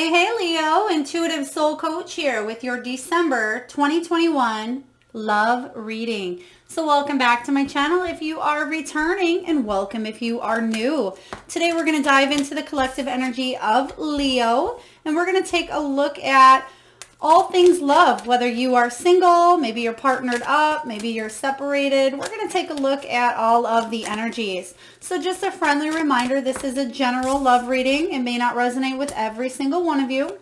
Hey, Leo, Intuitive Soul Coach here with your December 2021 love reading. So welcome back to my channel if you are returning, and welcome if you are new. Today we're going to dive into the collective energy of Leo, and we're going to take a look at all things love, whether you are single, maybe you're partnered up, maybe you're separated. We're going to take a look at all of the energies. So just a friendly reminder, this is a general love reading. It may not resonate with every single one of you.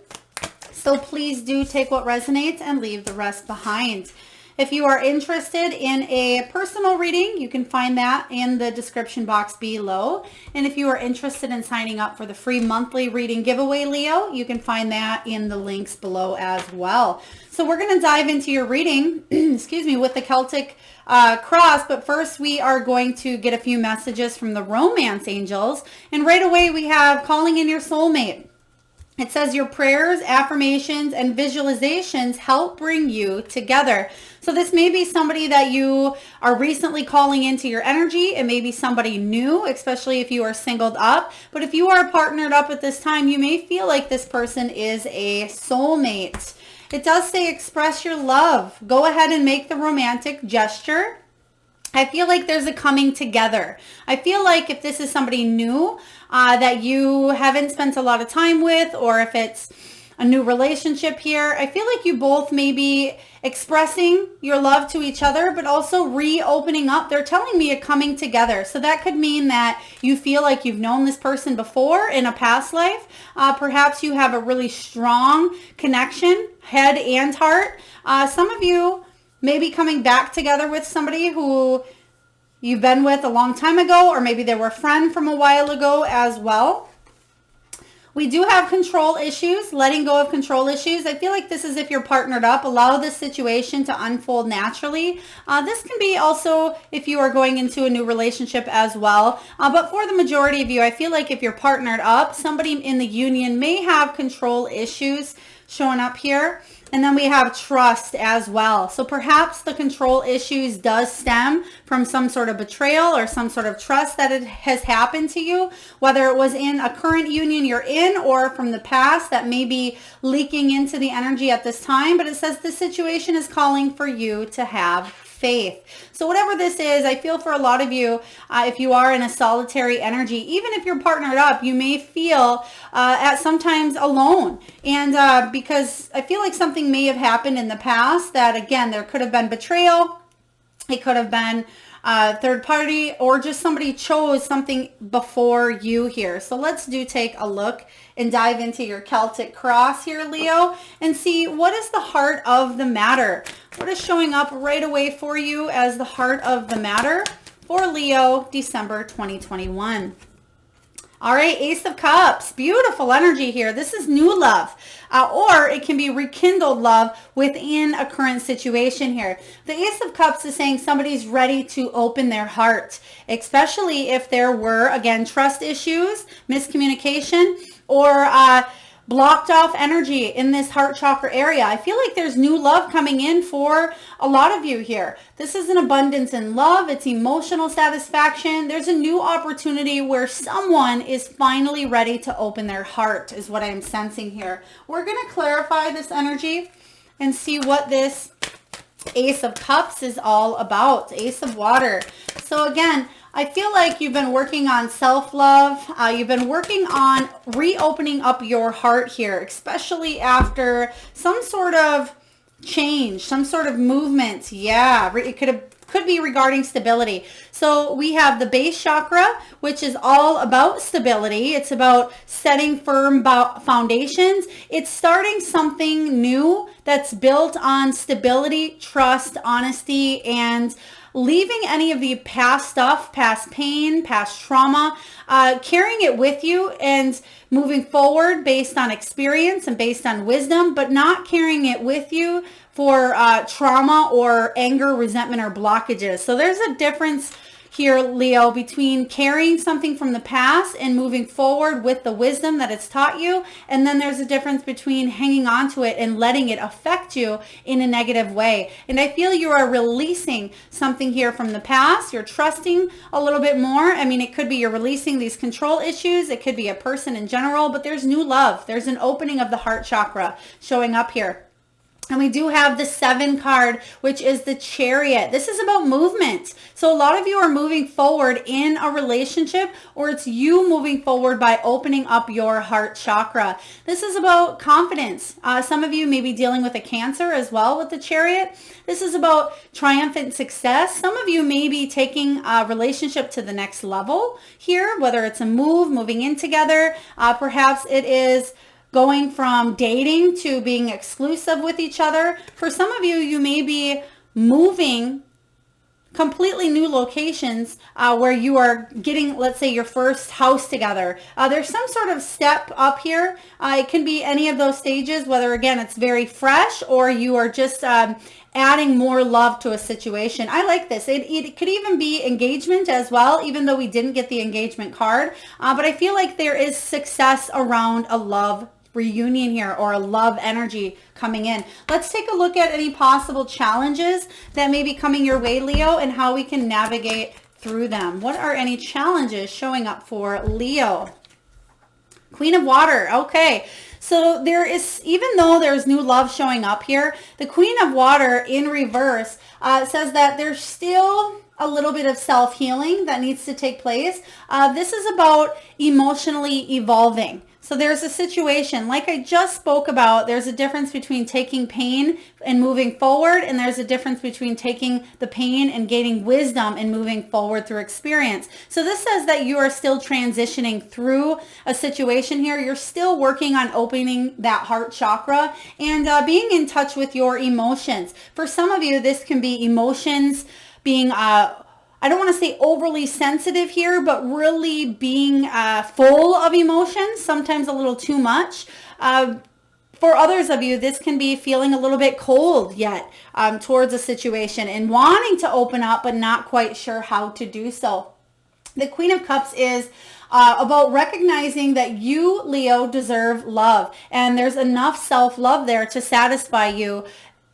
So please do take what resonates and leave the rest behind. If you are interested in a personal reading, you can find that in the description box below. And if you are interested in signing up for the free monthly reading giveaway, Leo, you can find that in the links below as well. So we're going to dive into your reading, excuse me, with the Celtic cross. But first, we are going to get a few messages from the romance angels. And right away, we have calling in your soulmate. It says your prayers, affirmations, and visualizations help bring you together. So this may be somebody that you are recently calling into your energy. It may be somebody new, especially if you are singled up. But if you are partnered up at this time, you may feel like this person is a soulmate. It does say express your love. Go ahead and make the romantic gesture. I feel like there's a coming together. I feel like if this is somebody new that you haven't spent a lot of time with, or if it's a new relationship here, I feel like you both may be expressing your love to each other, but also reopening up. They're telling me a coming together. So that could mean that you feel like you've known this person before in a past life. Perhaps you have a really strong connection, head and heart. Some of you may be coming back together with somebody who you've been with a long time ago, or maybe they were a friend from a while ago as well. We do have control issues, letting go of control issues. I feel like this is if you're partnered up. Allow this situation to unfold naturally. This can be also if you are going into a new relationship as well. But for the majority of you, I feel like if you're partnered up, somebody in the union may have control issues showing up here. And then we have trust as well. So perhaps the control issues does stem from some sort of betrayal or some sort of trust that it has happened to you, whether it was in a current union you're in or from the past that may be leaking into the energy at this time. But it says the situation is calling for you to have faith. So whatever this is, I feel for a lot of you, if you are in a solitary energy, even if you're partnered up, you may feel at sometimes alone. And because I feel like something may have happened in the past that, again, there could have been betrayal. It could have been third party, or just somebody chose something before you here. So let's take a look and dive into your Celtic cross here, Leo, and see what is the heart of the matter. What is showing up right away for you as the heart of the matter for Leo, December 2021. All right, Ace of Cups, beautiful energy here. This is new love, or it can be rekindled love within a current situation here. The Ace of Cups is saying somebody's ready to open their heart, especially if there were, again, trust issues, miscommunication, or blocked off energy in this heart chakra area. I feel like there's new love coming in for a lot of you here. This is an abundance in love. It's emotional satisfaction. There's a new opportunity where someone is finally ready to open their heart, is what I'm sensing here. We're going to clarify this energy and see what this Ace of Cups is all about. Ace of Water. So again, I feel like you've been working on self-love. You've been working on reopening up your heart here, especially after some sort of change, some sort of movement. Yeah, it could be regarding stability. So we have the base chakra, which is all about stability. It's about setting firm foundations. It's starting something new that's built on stability, trust, honesty, and leaving any of the past stuff, past pain, past trauma, carrying it with you and moving forward based on experience and based on wisdom, but not carrying it with you for trauma or anger, resentment, or blockages. So there's a difference here, Leo, between carrying something from the past and moving forward with the wisdom that it's taught you. And then there's a difference between hanging on to it and letting it affect you in a negative way. And I feel you are releasing something here from the past. You're trusting a little bit more. I mean, it could be you're releasing these control issues. It could be a person in general, but there's new love. There's an opening of the heart chakra showing up here. And we do have the 7 card, which is the Chariot. This is about movement. So a lot of you are moving forward in a relationship, or it's you moving forward by opening up your heart chakra. This is about confidence. Some of you may be dealing with a Cancer as well with the Chariot. This is about triumphant success. Some of you may be taking a relationship to the next level here, whether it's a move, moving in together. Perhaps it is going from dating to being exclusive with each other. For some of you, you may be moving completely new locations where you are getting, let's say, your first house together. There's some sort of step up here. It can be any of those stages, whether, again, it's very fresh or you are just adding more love to a situation. I like this. It could even be engagement as well, even though we didn't get the engagement card. But I feel like there is success around a love reunion here, or a love energy coming in. Let's take a look at any possible challenges that may be coming your way, Leo, and how we can navigate through them. What are any challenges showing up for Leo? Queen of Water. Okay. So there is, even though there's new love showing up here, the Queen of Water in reverse says that there's still a little bit of self-healing that needs to take place. This is about emotionally evolving. So there's a situation, like I just spoke about, there's a difference between taking pain and moving forward, and there's a difference between taking the pain and gaining wisdom and moving forward through experience. So this says that you are still transitioning through a situation here. You're still working on opening that heart chakra and being in touch with your emotions. For some of you, this can be emotions being I don't want to say overly sensitive here, but really being full of emotions, sometimes a little too much. For others of you, this can be feeling a little bit cold yet towards a situation and wanting to open up, but not quite sure how to do so. The Queen of Cups is about recognizing that you, Leo, deserve love. And there's enough self-love there to satisfy you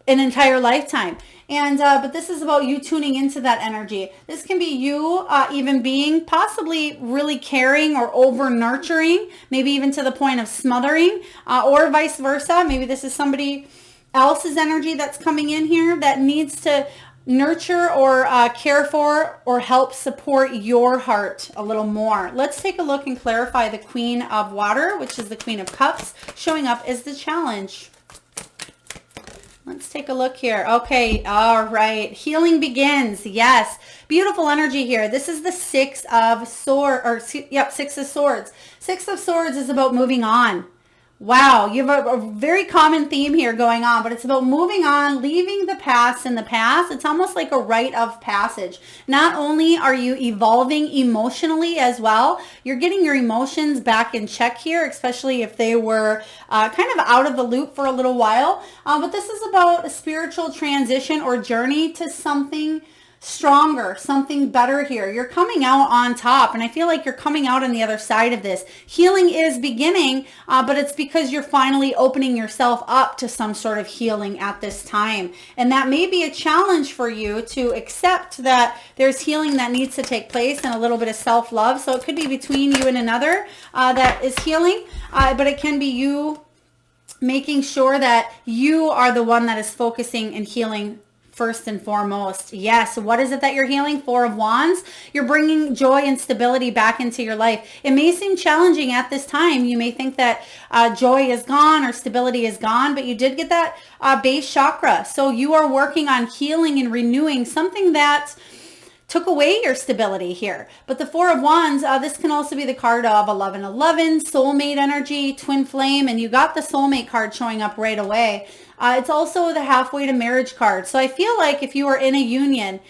an entire lifetime. And but this is about you tuning into that energy. This can be you even being possibly really caring or over nurturing, maybe even to the point of smothering, or vice versa. Maybe this is somebody else's energy that's coming in here that needs to nurture or care for or help support your heart a little more. Let's take a look and clarify the Queen of Water, which is the Queen of Cups, showing up as the challenge. Let's take a look here. Okay, all right. Healing begins. Yes. Beautiful energy here. This is the Six of Swords, Six of Swords. Six of Swords is about moving on. Wow, you have a very common theme here going on, but it's about moving on, leaving the past in the past. It's almost like a rite of passage. Not only are you evolving emotionally as well, you're getting your emotions back in check here, especially if they were kind of out of the loop for a little while. But this is about a spiritual transition or journey to something stronger, something better here. You're coming out on top, and I feel like you're coming out on the other side of this. Healing is beginning, but it's because you're finally opening yourself up to some sort of healing at this time. And that may be a challenge for you to accept that there's healing that needs to take place and a little bit of self-love. So it could be between you and another that is healing, but it can be you making sure that you are the one that is focusing and healing first and foremost. Yes. What is it that you're healing? Four of Wands. You're bringing joy and stability back into your life. It may seem challenging at this time. You may think that joy is gone or stability is gone, but you did get that base chakra. So you are working on healing and renewing something that took away your stability here. But the Four of Wands, this can also be the card of 1111, soulmate energy, twin flame, and you got the soulmate card showing up right away. It's also the halfway to marriage card. So I feel like if you are in a union,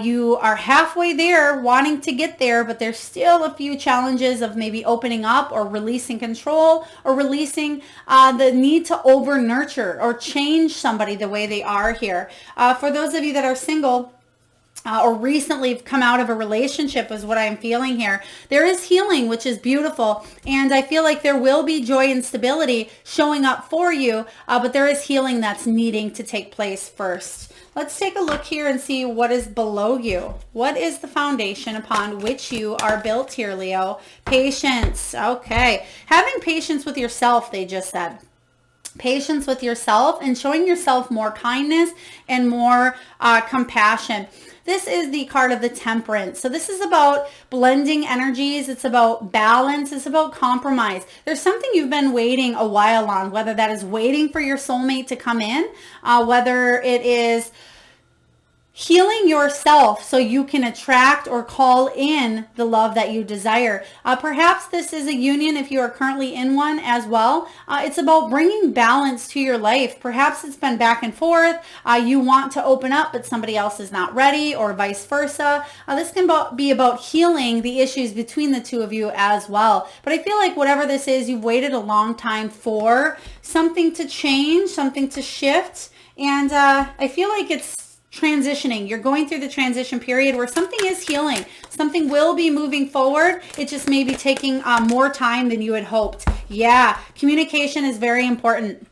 you are halfway there, wanting to get there, but there's still a few challenges of maybe opening up or releasing control or releasing the need to over nurture or change somebody the way they are here. For those of you that are single, or recently come out of a relationship is what I'm feeling here. There is healing, which is beautiful. And I feel like there will be joy and stability showing up for you, but there is healing that's needing to take place first. Let's take a look here and see what is below you. What is the foundation upon which you are built here, Leo? Patience. Okay. Having patience with yourself, they just said. Patience with yourself and showing yourself more kindness and more compassion. This is the card of the Temperance. So this is about blending energies. It's about balance. It's about compromise. There's something you've been waiting a while on, whether that is waiting for your soulmate to come in, whether it is healing yourself so you can attract or call in the love that you desire. Perhaps this is a union if you are currently in one as well. It's about bringing balance to your life. Perhaps it's been back and forth. You want to open up, but somebody else is not ready, or vice versa. This can be about healing the issues between the two of you as well. But I feel like whatever this is, you've waited a long time for something to change, something to shift. And I feel like it's transitioning. You're going through the transition period where something is healing. Something will be moving forward. It just may be taking more time than you had hoped. Yeah, communication is very important.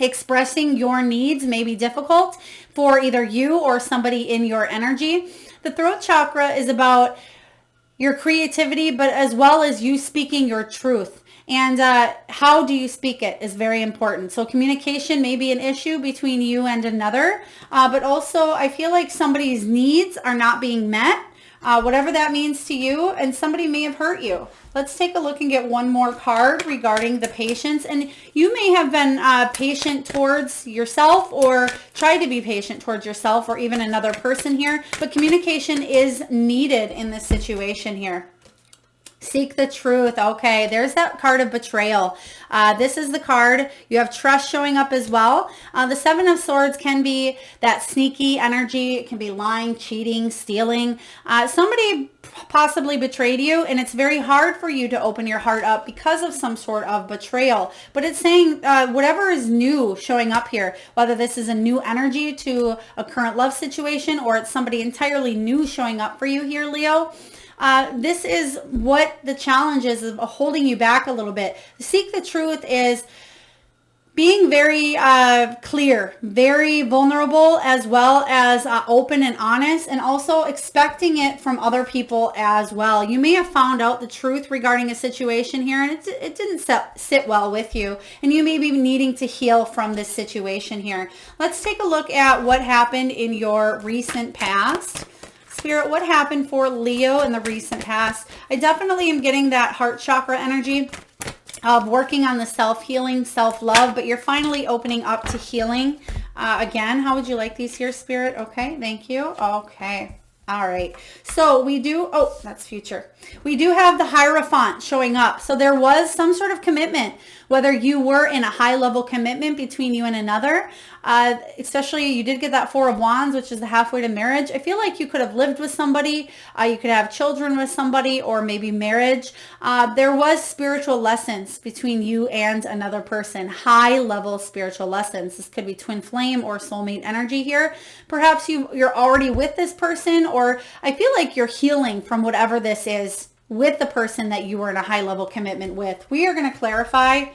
Expressing your needs may be difficult for either you or somebody in your energy. The throat chakra is about your creativity, but as well as you speaking your truth. And how do you speak it is very important. So communication may be an issue between you and another, but also I feel like somebody's needs are not being met, whatever that means to you, and somebody may have hurt you. Let's take a look and get one more card regarding the patience. And you may have been patient towards yourself or tried to be patient towards yourself or even another person here, but communication is needed in this situation here. Seek the truth. Okay, there's that card of betrayal. This is the card. You have trust showing up as well. The Seven of Swords can be that sneaky energy. It can be lying, cheating, stealing. Somebody possibly betrayed you, and it's very hard for you to open your heart up because of some sort of betrayal. But it's saying whatever is new showing up here, whether this is a new energy to a current love situation or it's somebody entirely new showing up for you here, Leo. This is what the challenge is of holding you back a little bit. Seek the truth is being very clear, very vulnerable, as well as open and honest, and also expecting it from other people as well. You may have found out the truth regarding a situation here, and it didn't sit well with you, and you may be needing to heal from this situation here. Let's take a look at what happened in your recent past. Spirit, what happened for Leo in the recent past? I definitely am getting that heart chakra energy of working on the self-healing, self-love, but you're finally opening up to healing. Again, how would you like these here, Spirit? Okay, thank you. Okay. All right. So we do, oh, that's future. We do have the Hierophant showing up. So there was some sort of commitment, whether you were in a high level commitment between you and another, especially you did get that Four of Wands, which is the halfway to marriage. I feel like you could have lived with somebody, you could have children with somebody, or maybe marriage. There was spiritual lessons between you and another person, high level spiritual lessons. This could be twin flame or soulmate energy here. Perhaps you're already with this person, or I feel like you're healing from whatever this is with the person that you were in a high level commitment with. We are going to clarify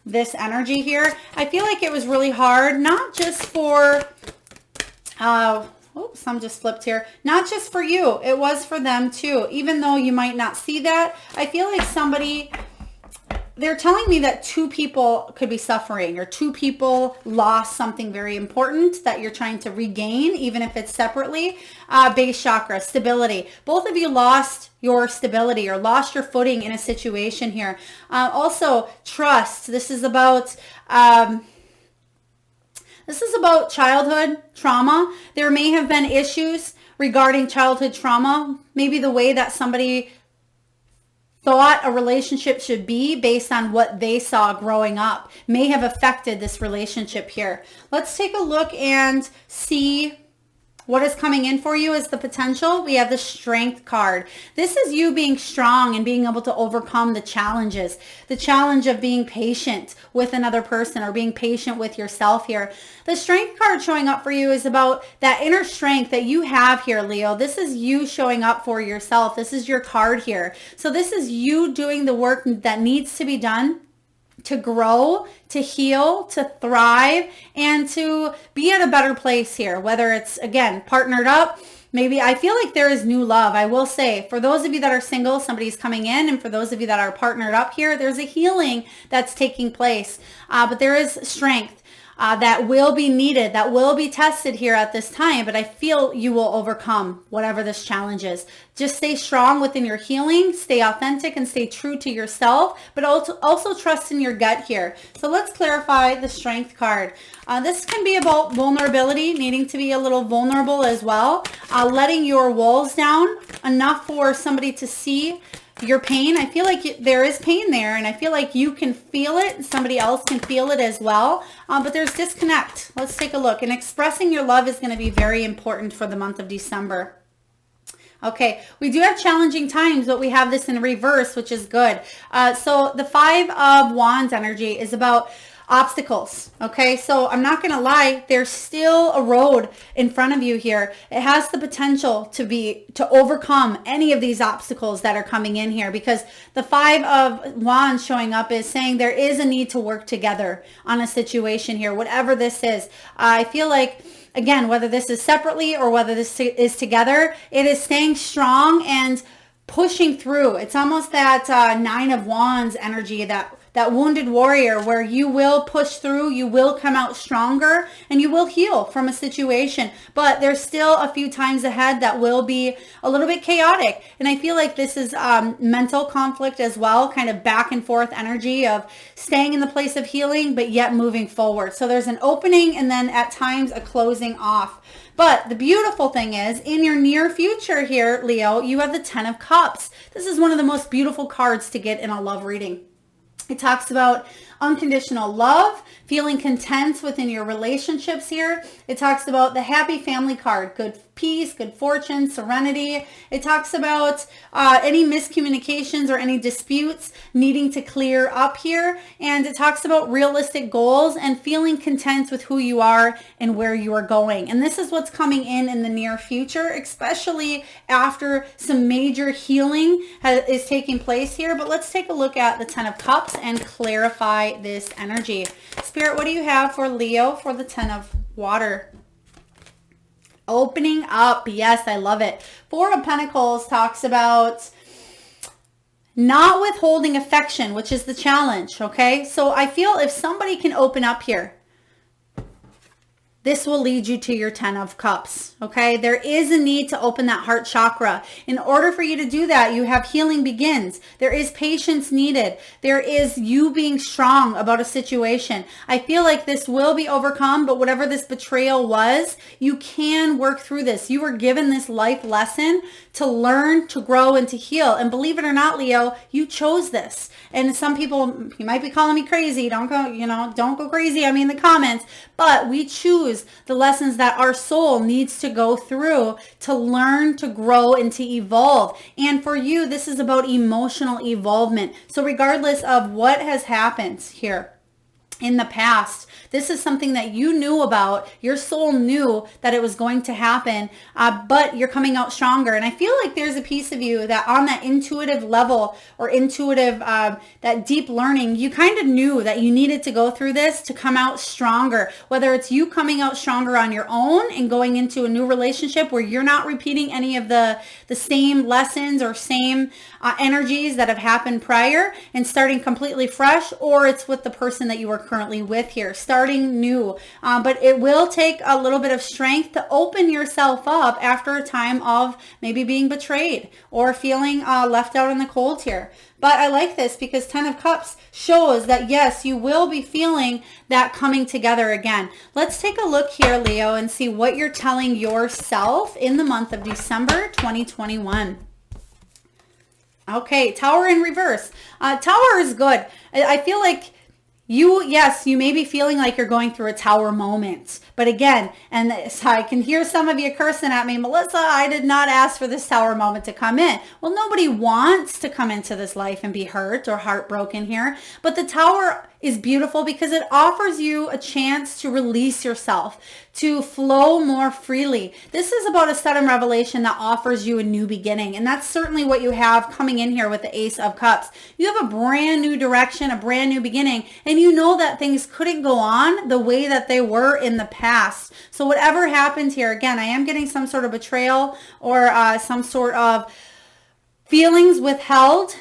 this energy here. I feel like it was really hard, not just for, oops, some just flipped here. Not just for you, it was for them too. Even though you might not see that, I feel like somebody, they're telling me that two people could be suffering, or two people lost something very important that you're trying to regain, even if it's separately. Base chakra, stability. Both of you lost your stability or lost your footing in a situation here. Also, trust. This is about childhood trauma. There may have been issues regarding childhood trauma. Maybe the way that somebody thought a relationship should be based on what they saw growing up may have affected this relationship here. Let's take a look and see What is coming in for you is the potential. We have the Strength card. This is you being strong and being able to overcome the challenges. The challenge of being patient with another person or being patient with yourself here. The Strength card showing up for you is about that inner strength that you have here, Leo. This is you showing up for yourself. This is your card here. So this is you doing the work that needs to be done to grow, to heal, to thrive, and to be at a better place here. Whether it's, again, partnered up, maybe I feel like there is new love. I will say, for those of you that are single, somebody's coming in, and for those of you that are partnered up here, there's a healing that's taking place. But there is strength that will be needed, that will be tested here at this time, but I feel you will overcome whatever this challenge is. Just stay strong within your healing, stay authentic, and stay true to yourself, but also trust in your gut here. So let's clarify the Strength card. This can be about vulnerability, needing to be a little vulnerable as well, letting your walls down enough for somebody to see your pain. I feel like there is pain there, and I feel like you can feel it and somebody else can feel it as well, but there's disconnect. Let's take a look. And expressing your love is going to be very important for the month of December. Okay, we do have challenging times, but we have this in reverse, which is good. So the Five of Wands energy is about obstacles. Okay, so I'm not gonna lie, there's still a road in front of you here. It has the potential to overcome any of these obstacles that are coming in here, because the Five of Wands showing up is saying there is a need to work together on a situation here, whatever this is. I feel like, again, whether this is separately or whether this is together, it is staying strong and pushing through. It's almost that Nine of Wands energy, that wounded warrior, where you will push through, you will come out stronger, and you will heal from a situation. But there's still a few times ahead that will be a little bit chaotic. And I feel like this is mental conflict as well, kind of back and forth energy of staying in the place of healing, but yet moving forward. So there's an opening and then at times a closing off. But the beautiful thing is, in your near future here, Leo, you have the Ten of Cups. This is one of the most beautiful cards to get in a love reading. It talks about unconditional love, feeling content within your relationships here. It talks about the happy family card, good peace, good fortune, serenity. It talks about any miscommunications or any disputes needing to clear up here. And it talks about realistic goals and feeling content with who you are and where you are going. And this is what's coming in the near future, especially after some major healing is taking place here. But let's take a look at the Ten of Cups and clarify this energy. Spirit, what do you have for Leo for the Ten of Water? Opening up. Yes, I love it. Four of Pentacles talks about not withholding affection, which is the challenge. Okay, so I feel if somebody can open up here, this will lead you to your Ten of Cups, okay? There is a need to open that heart chakra. In order for you to do that, you have healing begins. There is patience needed. There is you being strong about a situation. I feel like this will be overcome, but whatever this betrayal was, you can work through this. You were given this life lesson to learn, to grow, and to heal. And believe it or not, Leo, you chose this. And some people, you might be calling me crazy. Don't go crazy on me in the comments. But we choose the lessons that our soul needs to go through to learn, to grow, and to evolve. And for you, this is about emotional evolvement. So regardless of what has happened here in the past, this is something that you knew about. Your soul knew that it was going to happen, but you're coming out stronger. And I feel like there's a piece of you that on that intuitive level or intuitive, that deep learning, you kind of knew that you needed to go through this to come out stronger, whether it's you coming out stronger on your own and going into a new relationship where you're not repeating any of the same lessons or same energies that have happened prior and starting completely fresh, or it's with the person that you are currently with here, starting new. But it will take a little bit of strength to open yourself up after a time of maybe being betrayed or feeling left out in the cold here. But I like this because Ten of Cups shows that yes, you will be feeling that coming together again. Let's take a look here, Leo, and see what you're telling yourself in the month of December 2021. Okay, Tower in reverse. Tower is good. I feel like Yes, you may be feeling like you're going through a tower moment. But again, and I can hear some of you cursing at me, Melissa, I did not ask for this tower moment to come in. Well, nobody wants to come into this life and be hurt or heartbroken here. But the tower is beautiful because it offers you a chance to release yourself, to flow more freely. This is about a sudden revelation that offers you a new beginning. And that's certainly what you have coming in here with the Ace of Cups. You have a brand new direction, a brand new beginning, and you know that things couldn't go on the way that they were in the past. So whatever happened here, again, I am getting some sort of betrayal or some sort of feelings withheld.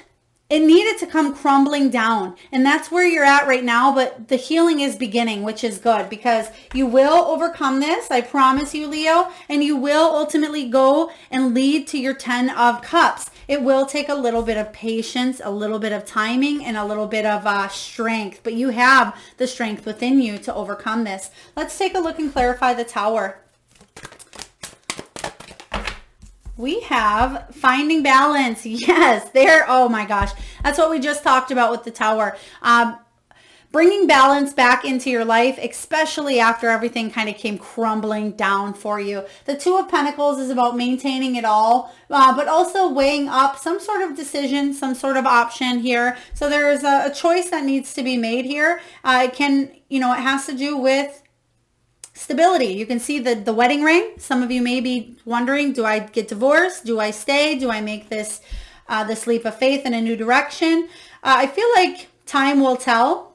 It needed to come crumbling down, and that's where you're at right now, but the healing is beginning, which is good because you will overcome this, I promise you, Leo, and you will ultimately go and lead to your 10 of Cups. It will take a little bit of patience, a little bit of timing, and a little bit of strength, but you have the strength within you to overcome this. Let's take a look and clarify the Tower. We have finding balance. Yes, there. Oh my gosh. That's what we just talked about with the Tower. Bringing balance back into your life, especially after everything kind of came crumbling down for you. The Two of Pentacles is about maintaining it all, but also weighing up some sort of decision, some sort of option here. So there's a choice that needs to be made here. It has to do with stability. You can see the wedding ring. Some of you may be wondering, do I get divorced? Do I stay? Do I make this leap of faith in a new direction? I feel like time will tell.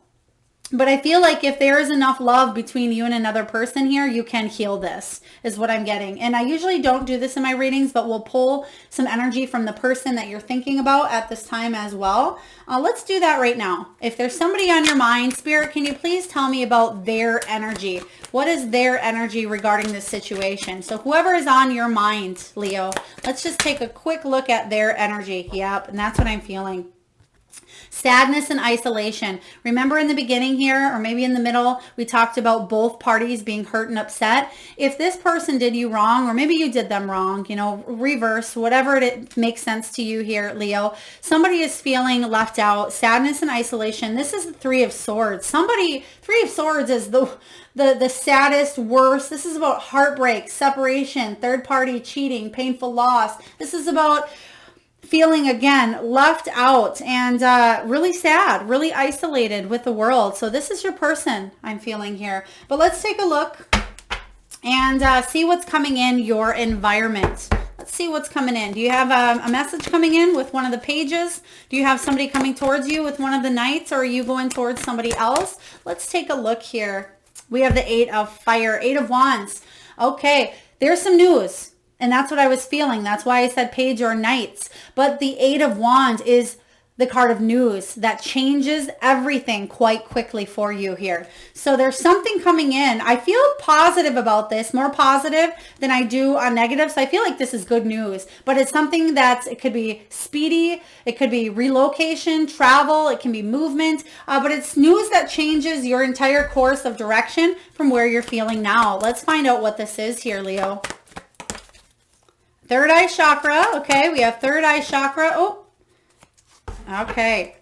But I feel like if there is enough love between you and another person here, you can heal this, is what I'm getting. And I usually don't do this in my readings, but we'll pull some energy from the person that you're thinking about at this time as well. Let's do that right now. If there's somebody on your mind, Spirit, can you please tell me about their energy? What is their energy regarding this situation? So whoever is on your mind, Leo, let's just take a quick look at their energy. Yep, and that's what I'm feeling. Sadness and isolation. Remember in the beginning here, or maybe in the middle, we talked about both parties being hurt and upset. If this person did you wrong, or maybe you did them wrong, reverse, whatever it makes sense to you here, Leo, somebody is feeling left out, sadness and isolation. This is the Three of Swords. Three of Swords is the saddest, worst. This is about heartbreak, separation, third party cheating, painful loss. This is about feeling, again, left out and really sad, really isolated with the world. So this is your person I'm feeling here. But let's take a look and see what's coming in your environment. Let's see what's coming in. Do you have a message coming in with one of the pages? Do you have somebody coming towards you with one of the knights, or are you going towards somebody else? Let's take a look here. We have the Eight of Fire, Eight of Wands. Okay, there's some news. And that's what I was feeling. That's why I said page or knights. But the Eight of Wands is the card of news that changes everything quite quickly for you here. So there's something coming in. I feel positive about this, more positive than I do on negative. So I feel like this is good news. But it's something it could be speedy. It could be relocation, travel. It can be movement. But it's news that changes your entire course of direction from where you're feeling now. Let's find out what this is here, Leo. Third Eye Chakra. Okay, we have Third Eye Chakra. Oh, okay.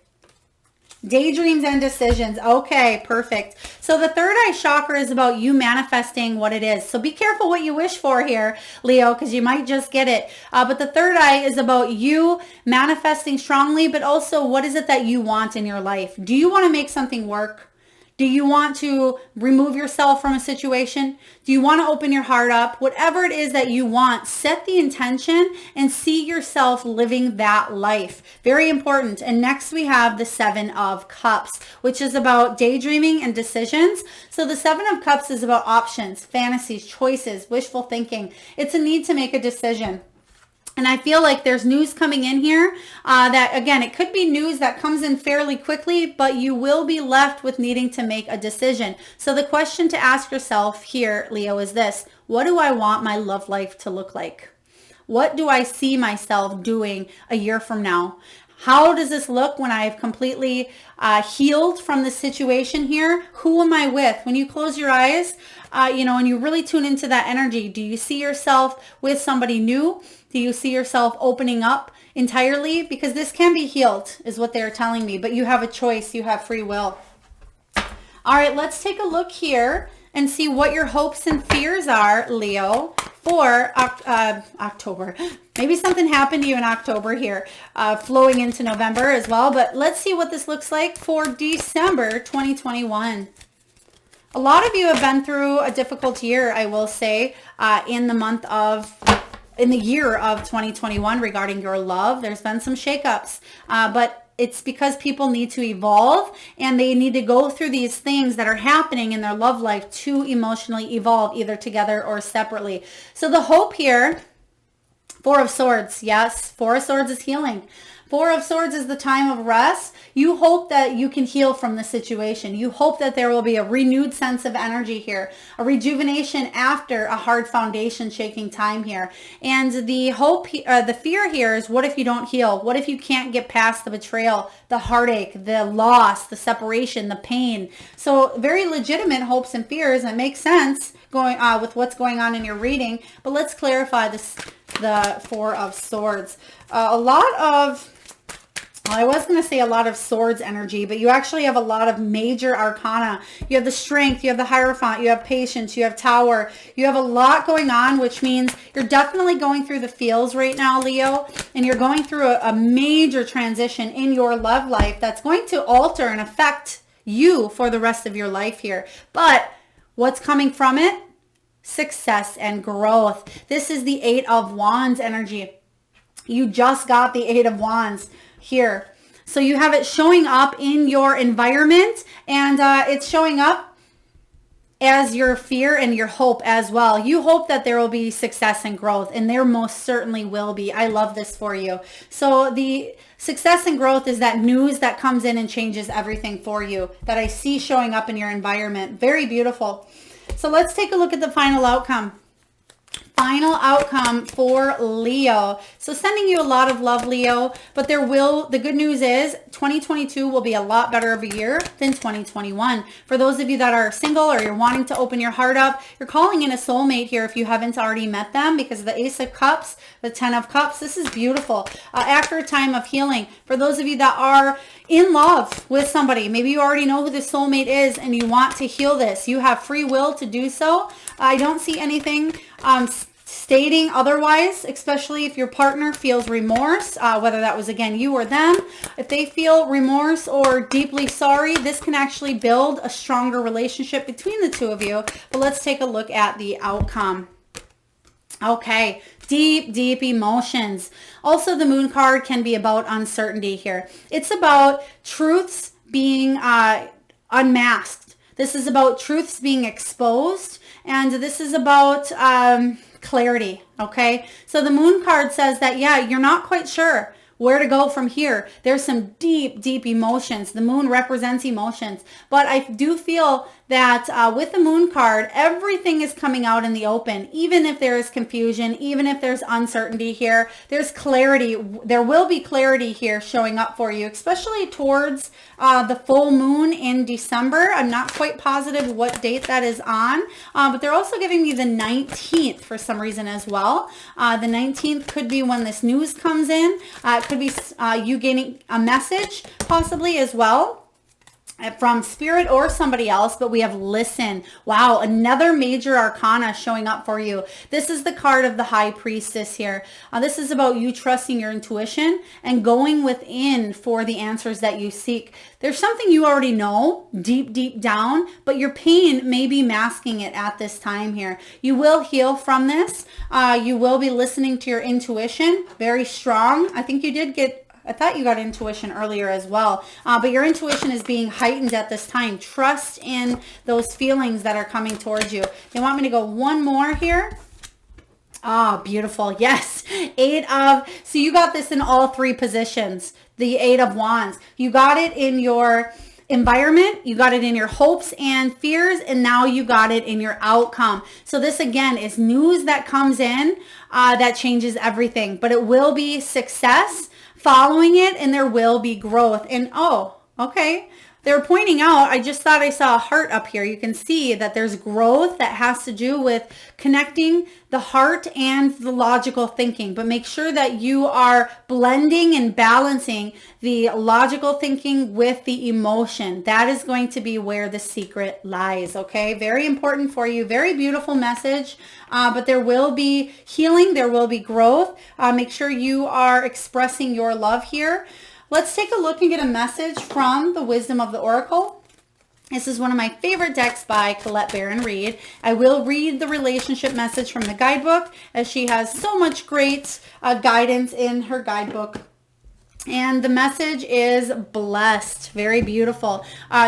Daydreams and decisions. Okay, perfect. So the Third Eye Chakra is about you manifesting what it is. So be careful what you wish for here, Leo, because you might just get it. But the Third Eye is about you manifesting strongly, but also what is it that you want in your life? Do you want to make something work? Do you want to remove yourself from a situation? Do you want to open your heart up? Whatever it is that you want, set the intention and see yourself living that life. Very important. And next we have the Seven of Cups, which is about daydreaming and decisions. So the Seven of Cups is about options, fantasies, choices, wishful thinking. It's a need to make a decision. And I feel like there's news coming in here that, again, it could be news that comes in fairly quickly, but you will be left with needing to make a decision. So the question to ask yourself here, Leo, is this: what do I want my love life to look like? What do I see myself doing a year from now? How does this look when I've completely healed from the situation here? Who am I with? When you close your eyes, and you really tune into that energy, do you see yourself with somebody new? Do you see yourself opening up entirely? Because this can be healed, is what they're telling me, but you have a choice. You have free will. All right, let's take a look here and see what your hopes and fears are, Leo, for October. Maybe something happened to you in October here, flowing into November as well. But let's see what this looks like for December 2021. A lot of you have been through a difficult year, I will say, in the year of 2021 regarding your love. There's been some shakeups, but it's because people need to evolve and they need to go through these things that are happening in their love life to emotionally evolve, either together or separately. So the hope here, Four of Swords. Yes, Four of Swords is healing. Four of Swords is the time of rest. You hope that you can heal from the situation. You hope that there will be a renewed sense of energy here, a rejuvenation after a hard foundation shaking time here. And the hope, the fear here is, what if you don't heal? What if you can't get past the betrayal, the heartache, the loss, the separation, the pain? So very legitimate hopes and fears, and it makes sense going with what's going on in your reading. But let's clarify this, the Four of Swords. I was going to say a lot of swords energy, but you actually have a lot of major arcana. You have the Strength, you have the Hierophant, you have Patience, you have Tower. You have a lot going on, which means you're definitely going through the feels right now, Leo, and you're going through a major transition in your love life that's going to alter and affect you for the rest of your life here. But what's coming from it? Success and growth. This is the Eight of Wands energy. You just got the Eight of Wands here. So you have it showing up in your environment, and it's showing up as your fear and your hope as well. You hope that there will be success and growth, and there most certainly will be. I love this for you. So the success and growth is that news that comes in and changes everything for you, that I see showing up in your environment. Very beautiful. So let's take a look at the final outcome. Final outcome for Leo. So sending you a lot of love, Leo, but the good news is 2022 will be a lot better of a year than 2021. For those of you that are single or you're wanting to open your heart up, you're calling in a soulmate here if you haven't already met them, because of the Ace of Cups, the Ten of Cups. This is beautiful. After a time of healing, for those of you that are in love with somebody, maybe you already know who the soulmate is and you want to heal this. You have free will to do so. I don't see anything stating otherwise, especially if your partner feels remorse, whether that was, again, you or them. If they feel remorse or deeply sorry, this can actually build a stronger relationship between the two of you. But let's take a look at the outcome. Okay, deep emotions. Also, the Moon card can be about uncertainty here. It's about truths being unmasked. This is about truths being exposed, and this is about clarity. Okay, so the Moon card says that, yeah, you're not quite sure where to go from here. There's some deep emotions. The Moon represents emotions, but I do feel that with the Moon card, everything is coming out in the open. Even if there is confusion, even if there's uncertainty here, there's clarity. There will be clarity here showing up for you, especially towards the full moon in December. I'm not quite positive what date that is on, but they're also giving me the 19th for some reason as well. The 19th could be when this news comes in. It could be you getting a message possibly as well from Spirit or somebody else, but we have listen. Wow, another major arcana showing up for you. This is the card of the High Priestess here. This is about you trusting your intuition and going within for the answers that you seek. There's something you already know deep down, but your pain may be masking it at this time here. You will heal from this. You will be listening to your intuition. Very strong. I thought you got intuition earlier as well, but your intuition is being heightened at this time. Trust in those feelings that are coming towards you. They want me to go one more here. Ah, beautiful. Yes. So you got this in all three positions. The Eight of Wands. You got it in your environment, you got it in your hopes and fears, and now you got it in your outcome. So this again is news that comes in that changes everything, but it will be success following it, and there will be growth. And okay, they're pointing out, I just thought I saw a heart up here. You can see that there's growth that has to do with connecting the heart and the logical thinking, but make sure that you are blending and balancing the logical thinking with the emotion. That is going to be where the secret lies, okay? Very important for you. Very beautiful message, but there will be healing. There will be growth. Make sure you are expressing your love here. Let's take a look and get a message from the Wisdom of the Oracle. This is one of my favorite decks by Collette Baron-Reid. I will read the relationship message from the guidebook, as she has so much great guidance in her guidebook. And the message is blessed. Very beautiful.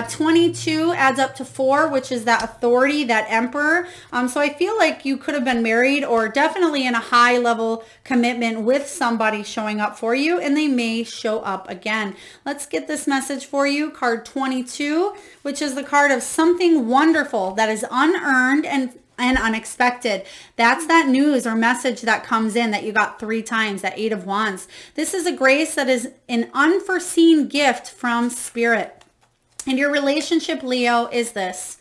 22 adds up to 4, which is that authority, that emperor. So I feel like you could have been married or definitely in a high level commitment with somebody showing up for you, and they may show up again. Let's get this message for you. Card 22, which is the card of something wonderful that is unearned and unexpected. That's that news or message that comes in that you got 3 times, that 8 of Wands. This is a grace that is an unforeseen gift from Spirit. And your relationship, Leo, is this.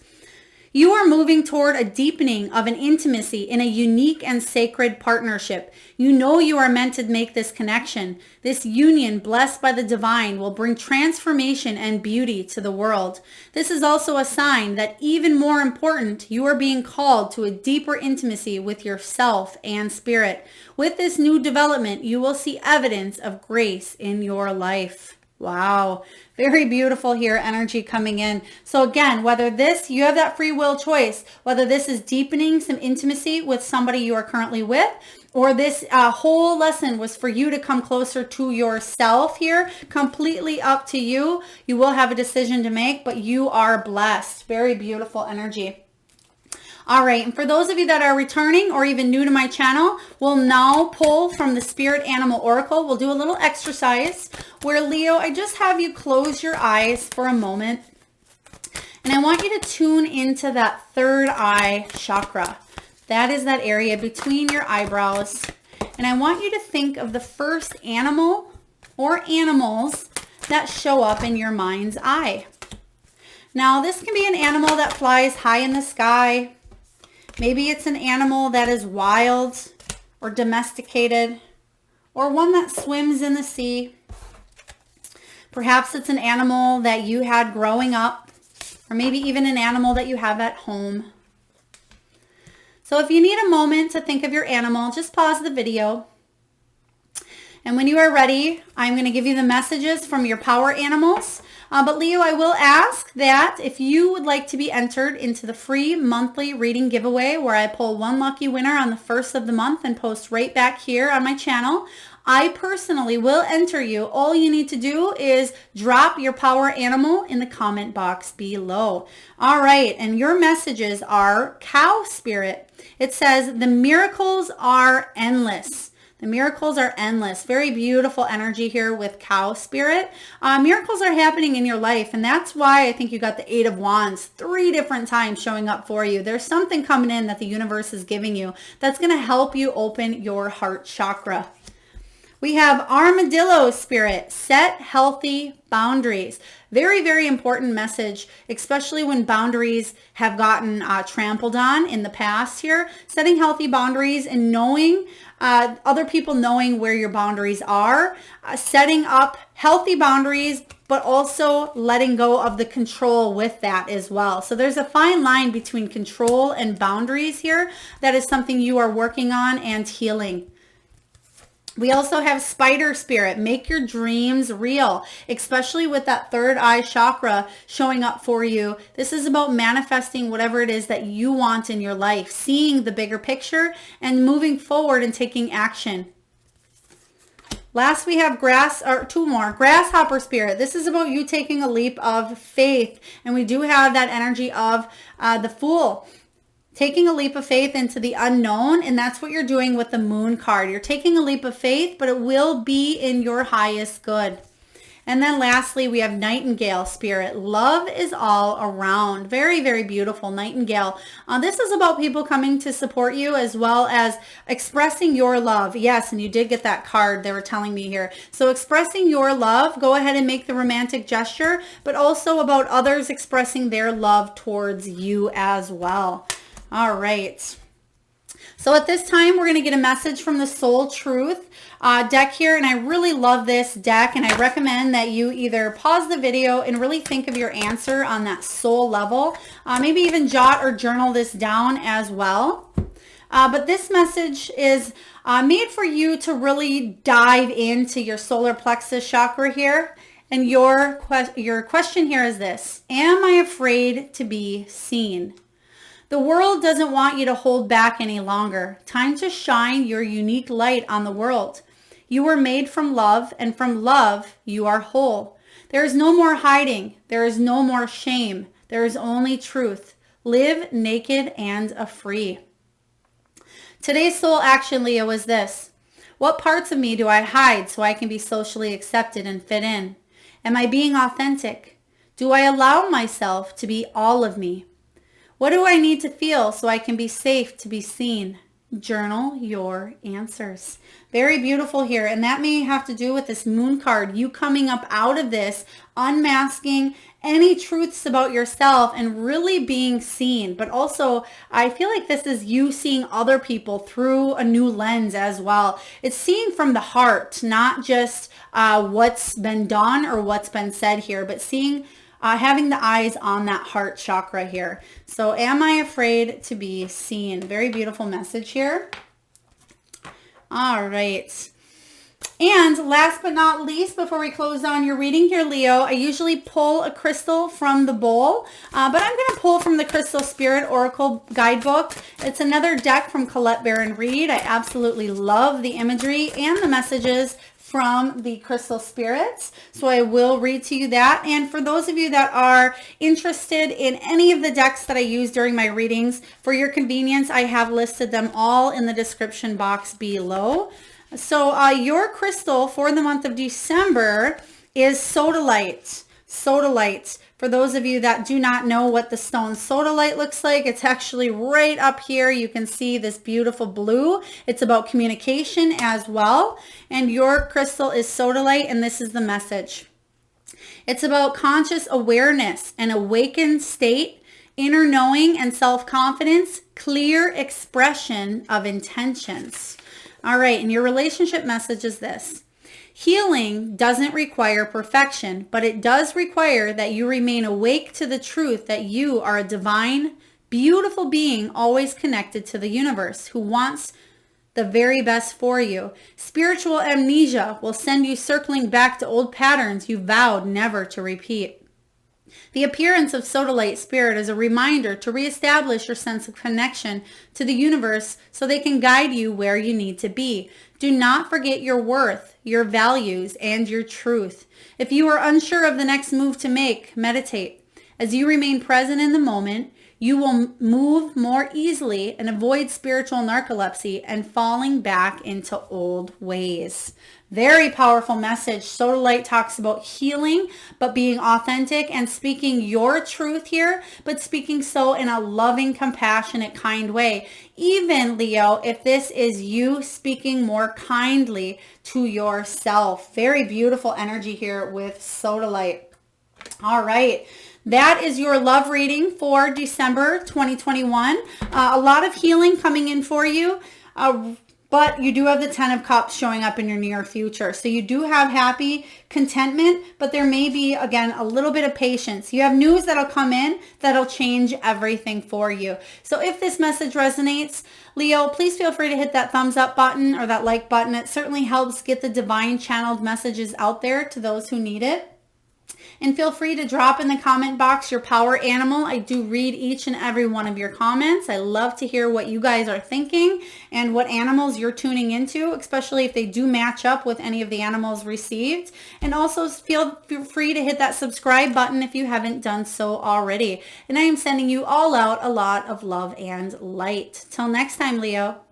You are moving toward a deepening of an intimacy in a unique and sacred partnership. You know you are meant to make this connection. This union, blessed by the divine, will bring transformation and beauty to the world. This is also a sign that, even more important, you are being called to a deeper intimacy with yourself and spirit. With this new development, you will see evidence of grace in your life. Wow. Very beautiful here, energy coming in. So again, whether this, you have that free will choice, whether this is deepening some intimacy with somebody you are currently with, or this whole lesson was for you to come closer to yourself here, completely up to you. You will have a decision to make, but you are blessed. Very beautiful energy. All right, and for those of you that are returning or even new to my channel, we'll now pull from the Spirit Animal Oracle. We'll do a little exercise where, Leo, I just have you close your eyes for a moment. And I want you to tune into that third eye chakra. That is that area between your eyebrows. And I want you to think of the first animal or animals that show up in your mind's eye. Now, this can be an animal that flies high in the sky. Maybe it's an animal that is wild or domesticated, or one that swims in the sea. Perhaps it's an animal that you had growing up, or maybe even an animal that you have at home. So if you need a moment to think of your animal, just pause the video. And when you are ready, I'm going to give you the messages from your power animals. But Leo, I will ask that if you would like to be entered into the free monthly reading giveaway, where I pull one lucky winner on the 1st of the month and post right back here on my channel, I personally will enter you. All you need to do is drop your power animal in the comment box below. All right, and your messages are Cow Spirit. It says, the miracles are endless. The miracles are endless. Very beautiful energy here with Cow Spirit. Miracles are happening in your life, and that's why I think you got the 8 of Wands 3 different times showing up for you. There's something coming in that the universe is giving you that's going to help you open your heart chakra. We have Armadillo Spirit. Set healthy boundaries. Very, very important message, especially when boundaries have gotten trampled on in the past here. Setting healthy boundaries and knowing, other people knowing where your boundaries are. Setting up healthy boundaries, but also letting go of the control with that as well. So there's a fine line between control and boundaries here. That is something you are working on and healing. We also have Spider Spirit. Make your dreams real, especially with that third eye chakra showing up for you. This is about manifesting whatever it is that you want in your life, seeing the bigger picture and moving forward and taking action. Last, we have two more. Grasshopper Spirit. This is about you taking a leap of faith. And we do have that energy of the Fool. Taking a leap of faith into the unknown, and that's what you're doing with the Moon card. You're taking a leap of faith, but it will be in your highest good. And then lastly, we have Nightingale Spirit. Love is all around. Very, very beautiful Nightingale. This is about people coming to support you as well as expressing your love. Yes, and you did get that card they were telling me here. So expressing your love, go ahead and make the romantic gesture, but also about others expressing their love towards you as well. All right. So at this time, we're going to get a message from the Soul Truth deck here. And I really love this deck. And I recommend that you either pause the video and really think of your answer on that soul level. Maybe even jot or journal this down as well. But this message is made for you to really dive into your solar plexus chakra here. And your question here is this: am I afraid to be seen? The world doesn't want you to hold back any longer. Time to shine your unique light on the world. You were made from love, and from love, you are whole. There is no more hiding. There is no more shame. There is only truth. Live naked and free. Today's soul action, Leo, is this: what parts of me do I hide so I can be socially accepted and fit in? Am I being authentic? Do I allow myself to be all of me? What do I need to feel so I can be safe to be seen? Journal your answers. Very beautiful here. And that may have to do with this moon card, you coming up out of this, unmasking any truths about yourself and really being seen. But also, I feel like this is you seeing other people through a new lens as well. It's seeing from the heart, not just what's been done or what's been said here, but seeing having the eyes on that heart chakra here. So am I afraid to be seen? Very beautiful message here. All right. And last but not least, before we close down your reading here, Leo, I usually pull a crystal from the bowl, but I'm going to pull from the Crystal Spirit Oracle Guidebook. It's another deck from Collette Baron-Reid. I absolutely love the imagery and the messages from the crystal spirits. So I will read to you that. And for those of you that are interested in any of the decks that I use during my readings, for your convenience, I have listed them all in the description box below. So your crystal for the month of December is Sodalite. Sodalite. For those of you that do not know what the stone Sodalite looks like, it's actually right up here. You can see this beautiful blue. It's about communication as well. And your crystal is Sodalite, and this is the message. It's about conscious awareness, an awakened state, inner knowing and self-confidence, clear expression of intentions. All right, and your relationship message is this: healing doesn't require perfection, but it does require that you remain awake to the truth that you are a divine, beautiful being always connected to the universe who wants the very best for you. Spiritual amnesia will send you circling back to old patterns you vowed never to repeat. The appearance of Sodalite Spirit is a reminder to reestablish your sense of connection to the universe so they can guide you where you need to be. Do not forget your worth, your values, and your truth. If you are unsure of the next move to make, meditate. As you remain present in the moment, you will move more easily and avoid spiritual narcolepsy and falling back into old ways. Very powerful message. Sodalite talks about healing, but being authentic and speaking your truth here, but speaking so in a loving, compassionate, kind way. Even, Leo, if this is you speaking more kindly to yourself. Very beautiful energy here with Sodalite. All right. That is your love reading for December 2021. A lot of healing coming in for you, but you do have the 10 of Cups showing up in your near future. So you do have happy contentment, but there may be, again, a little bit of patience. You have news that'll come in that'll change everything for you. So if this message resonates, Leo, please feel free to hit that thumbs up button or that like button. It certainly helps get the divine channeled messages out there to those who need it. And feel free to drop in the comment box your power animal. I do read each and every one of your comments. I love to hear what you guys are thinking and what animals you're tuning into, especially if they do match up with any of the animals received. And also feel free to hit that subscribe button if you haven't done so already. And I am sending you all out a lot of love and light. Till next time, Leo.